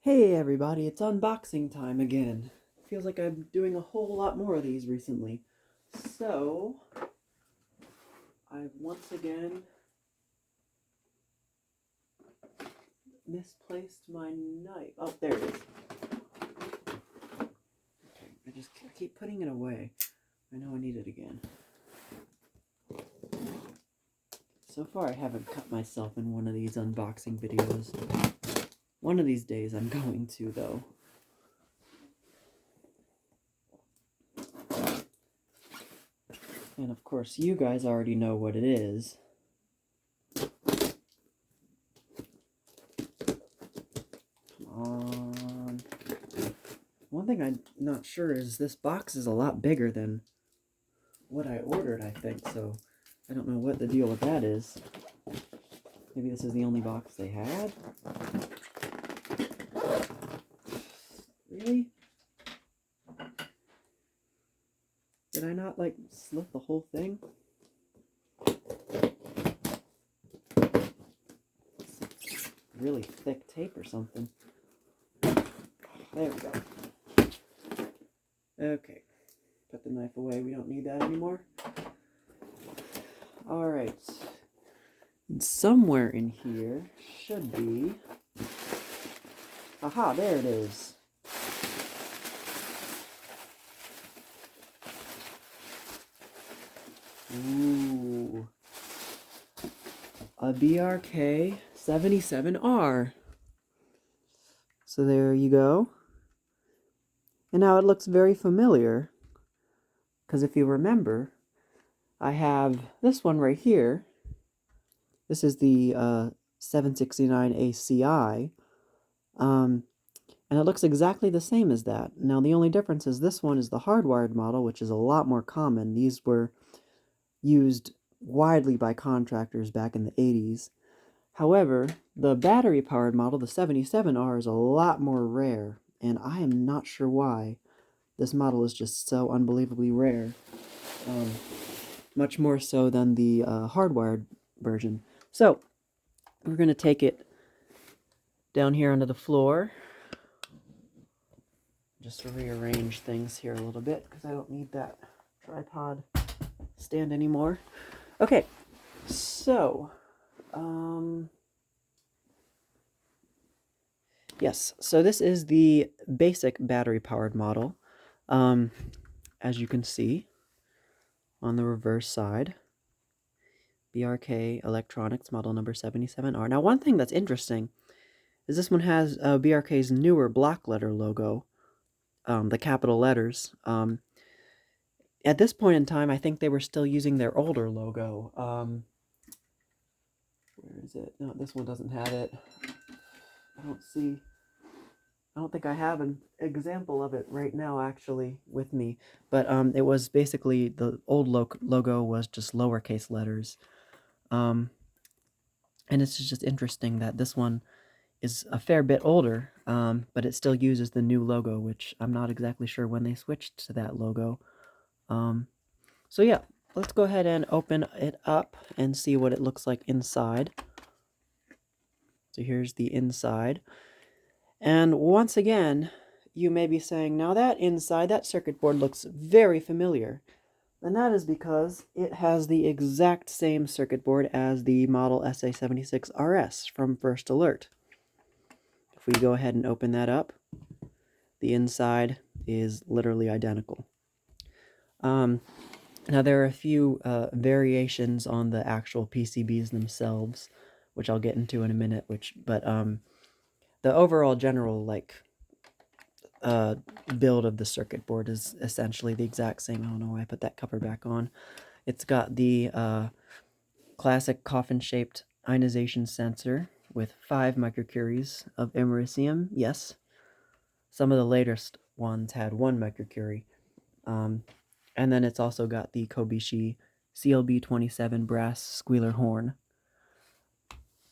Hey everybody, it's unboxing time again. Feels like I'm doing a whole lot more of these recently. So, I've once again misplaced my knife. Oh, there it is. Okay, I keep putting it away. I know I need it again. So far I haven't cut myself in one of these unboxing videos. One of these days I'm going to, though. And of course, you guys already know what it is. Come on. One thing I'm not sure is this box is a lot bigger than what I ordered, I think, so I don't know what the deal with that is. Maybe this is the only box they had? Really? Did I not, like, slit the whole thing? Really thick tape or something. There we go. Okay. Put the knife away. We don't need that anymore. Alright. Somewhere in here should be... Aha, there it is. Ooh. A BRK 77R. So there you go. And now it looks very familiar, because if you remember, I have this one right here. This is the 769 ACI, and it looks exactly the same as that. Now the only difference is this one is the hardwired model, which is a lot more common. These were used widely by contractors back in the 80s. However, the battery-powered model, the 77R, is a lot more rare, and I am not sure why. This model is just so unbelievably rare. Much more so than the hardwired version. So, we're going to take it down here onto the floor. Just to rearrange things here a little bit, because I don't need that tripod stand anymore. Okay, so, yes, so this is the basic battery-powered model. As you can see on the reverse side, BRK Electronics model number 77R. Now, one thing that's interesting is this one has BRK's newer block letter logo, the capital letters. At this point in time, I think they were still using their older logo. Where is it? No, this one doesn't have it. I don't think I have an example of it right now, actually, with me. But it was basically, the old logo was just lowercase letters. And it's just interesting that this one is a fair bit older, but it still uses the new logo, which I'm not exactly sure when they switched to that logo. So yeah, let's go ahead and open it up and see what it looks like inside. So here's the inside. And once again, you may be saying, now that inside, that circuit board looks very familiar. And that is because it has the exact same circuit board as the model SA76RS from First Alert. If we go ahead and open that up, the inside is literally identical. Now there are a few variations on the actual PCBs themselves, which I'll get into in a minute. But the overall general build of the circuit board is essentially the exact same. I don't know why I put that cover back on. It's got the classic coffin-shaped ionization sensor with 5 microcuries of americium. Yes, some of the latest ones had 1 microcurie. And then it's also got the Kobishi CLB27 brass squealer horn,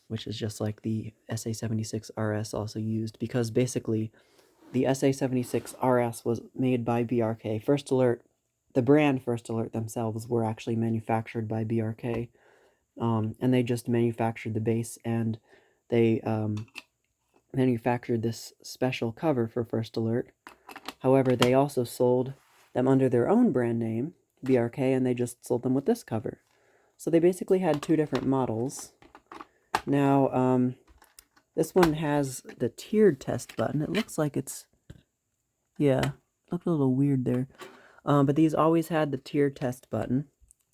which is just like the SA76RS also used, because basically the SA76RS was made by BRK. First Alert, the brand First Alert themselves were actually manufactured by BRK, and they just manufactured the base, and they manufactured this special cover for First Alert. However, they also sold them under their own brand name, BRK, and they just sold them with this cover. So they basically had two different models. Now, this one has the tiered test button. It looks like it's, yeah, looked a little weird there. But these always had the tiered test button.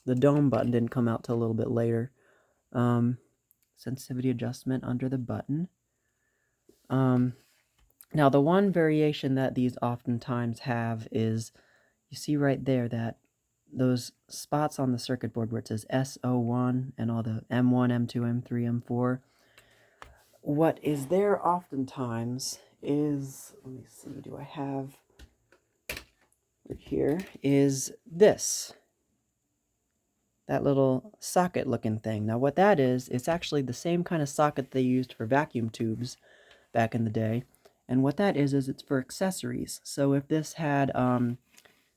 The dome button didn't come out till a little bit later. Sensitivity adjustment under the button. Now, the one variation that these oftentimes have is, you see right there that those spots on the circuit board where it says SO1 and all the M1, M2, M3, M4, what is there oftentimes is, let me see, do I have right here, is this. That little socket looking thing. Now what that is, it's actually the same kind of socket they used for vacuum tubes back in the day. And what that is it's for accessories. So if this had,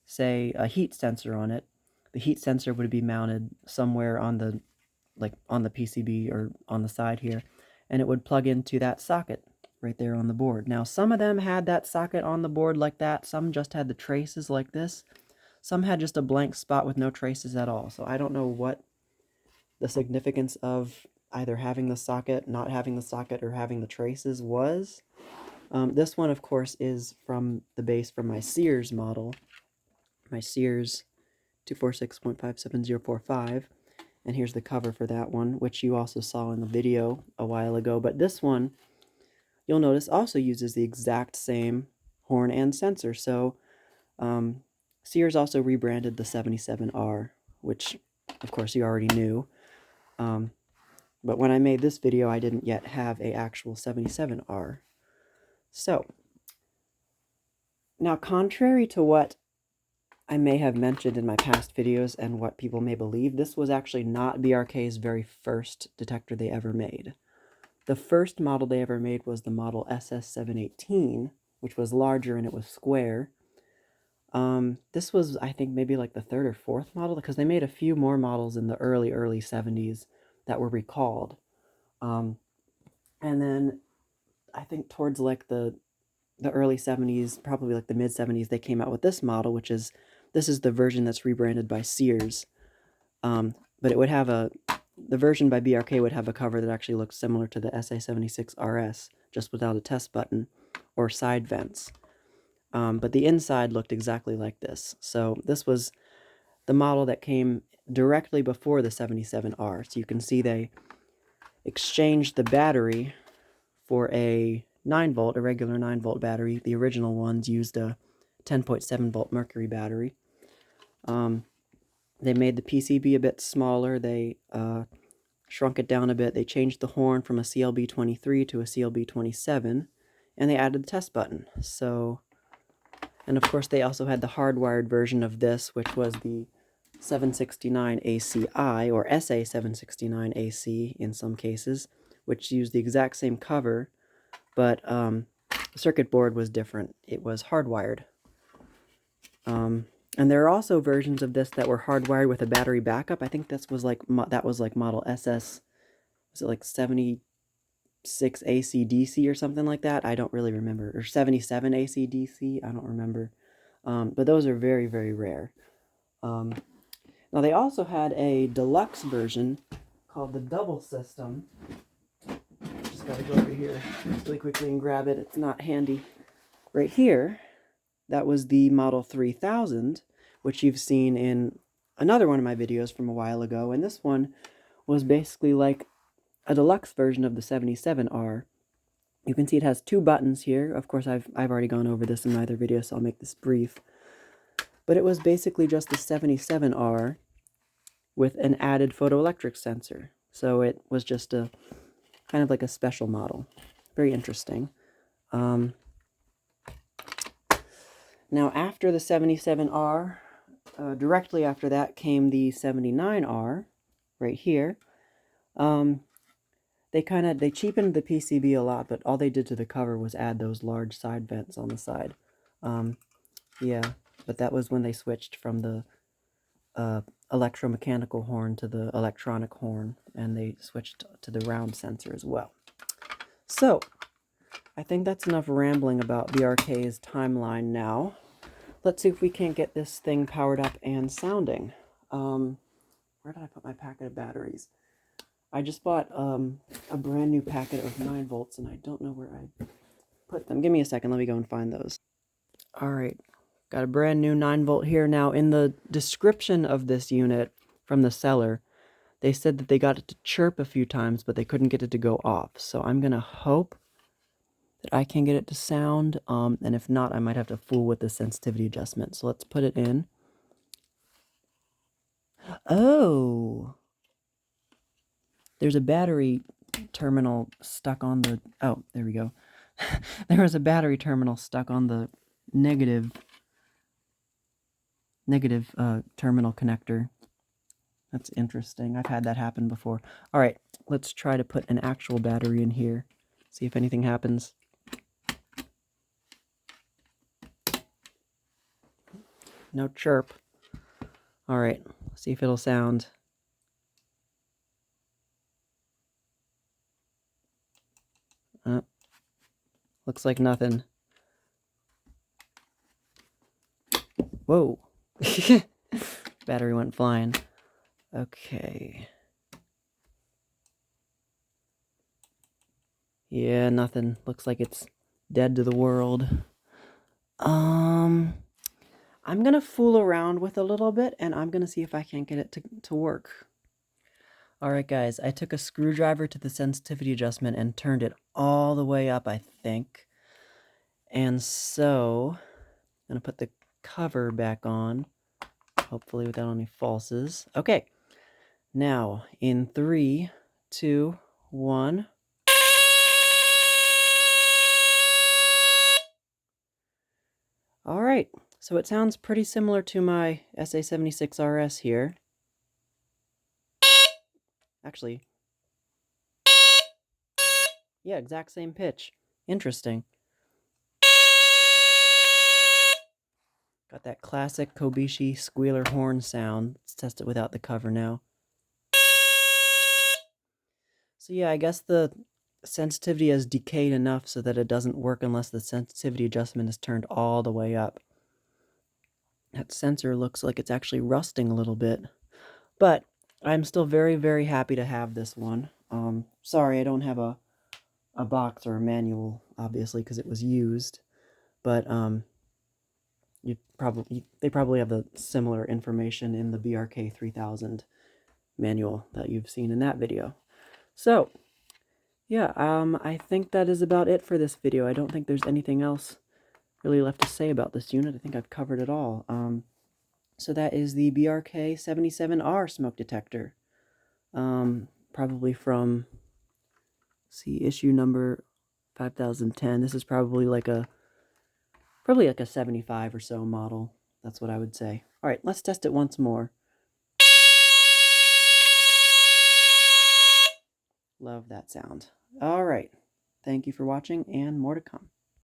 say, a heat sensor on it, the heat sensor would be mounted somewhere on the, like on the PCB or on the side here, and it would plug into that socket right there on the board. Now some of them had that socket on the board like that, some just had the traces like this. Some had just a blank spot with no traces at all. So I don't know what the significance of either having the socket, not having the socket, or having the traces was. This one, of course, is from the base from my Sears model, my Sears 246.57045. And here's the cover for that one, which you also saw in the video a while ago. But this one, you'll notice, also uses the exact same horn and sensor. So, Sears also rebranded the 77R, which, of course, you already knew. But when I made this video, I didn't yet have an actual 77R. So, now contrary to what I may have mentioned in my past videos and what people may believe, this was actually not BRK's very first detector they ever made. The first model they ever made was the model SS718, which was larger and it was square. This was, I think, maybe like the third or fourth model, because they made a few more models in the early 70s that were recalled. And then I think towards like the early 70s, probably like the mid 70s, they came out with this model, which is, this is the version that's rebranded by Sears. But it would have the version by BRK would have a cover that actually looks similar to the SA76RS, just without a test button or side vents. But the inside looked exactly like this. So this was the model that came directly before the 77R. So you can see they exchanged the battery for a 9-volt, a regular 9-volt battery. The original ones used a 10.7-volt Mercury battery. They made the PCB a bit smaller. They shrunk it down a bit. They changed the horn from a CLB23 to a CLB27, and they added the test button. So, and of course they also had the hardwired version of this, which was the 769ACI, or SA76RS in some cases, which used the exact same cover, but the circuit board was different. It was hardwired. And there are also versions of this that were hardwired with a battery backup. I think this was like, that was like model SS, was it like 76 AC/DC or something like that? I don't really remember. Or 77 AC/DC, I don't remember. But those are very, very rare. Now they also had a deluxe version called the double system. Just gotta go over here really quickly and grab it. It's not handy. Right here, that was the model 3000, which you've seen in another one of my videos from a while ago. And this one was basically like a deluxe version of the 77R. You can see it has two buttons here. Of course, I've already gone over this in my other video, so I'll make this brief. But it was basically just the 77R with an added photoelectric sensor. So it was just a kind of like a special model. Very interesting. Now after the 77R, directly after that came the 79R, right here. They cheapened the PCB a lot, but all they did to the cover was add those large side vents on the side. Yeah, but that was when they switched from the electromechanical horn to the electronic horn, and they switched to the round sensor as well. So, I think that's enough rambling about BRK's timeline now. Let's see if we can't get this thing powered up and sounding. Where did I put my packet of batteries? I just bought a brand new packet of 9 volts, and I don't know where I put them. Give me a second. Let me go and find those. All right. Got a brand new 9 volt here. Now, in the description of this unit from the seller, they said that they got it to chirp a few times, but they couldn't get it to go off. So I'm going to hope that I can get it to sound. And if not, I might have to fool with the sensitivity adjustment. So let's put it in. Oh, there's a battery terminal stuck on the... Oh, there we go. There was a battery terminal stuck on the negative terminal connector. That's interesting. I've had that happen before. All right, let's try to put an actual battery in here. See if anything happens. No chirp. All right, see if it'll sound. Looks like nothing. Whoa. Battery went flying. Okay. Yeah, nothing. Looks like it's dead to the world. I'm gonna fool around with a little bit, and I'm gonna see if I can't get it to work. Alright guys, I took a screwdriver to the sensitivity adjustment and turned it all the way up, I think. And so, I'm gonna put the cover back on, hopefully without any falses. Okay, now in 3, 2, 1. Alright, so it sounds pretty similar to my SA76RS here. Actually, yeah, exact same pitch. Interesting. Got that classic Kobishi squealer horn sound. Let's test it without the cover now. So yeah, I guess the sensitivity has decayed enough so that it doesn't work unless the sensitivity adjustment is turned all the way up. That sensor looks like it's actually rusting a little bit. But I'm still very, very happy to have this one. Sorry, I don't have a box or a manual, obviously, because it was used. But they probably have the similar information in the BRK 3000 manual that you've seen in that video. So, yeah, I think that is about it for this video. I don't think there's anything else really left to say about this unit. I think I've covered it all. So that is the BRK 77R smoke detector. Probably from, see, issue number 5010. This is probably like a 75 or so model. That's what I would say. All right, let's test it once more. Love that sound. All right. Thank you for watching, and more to come.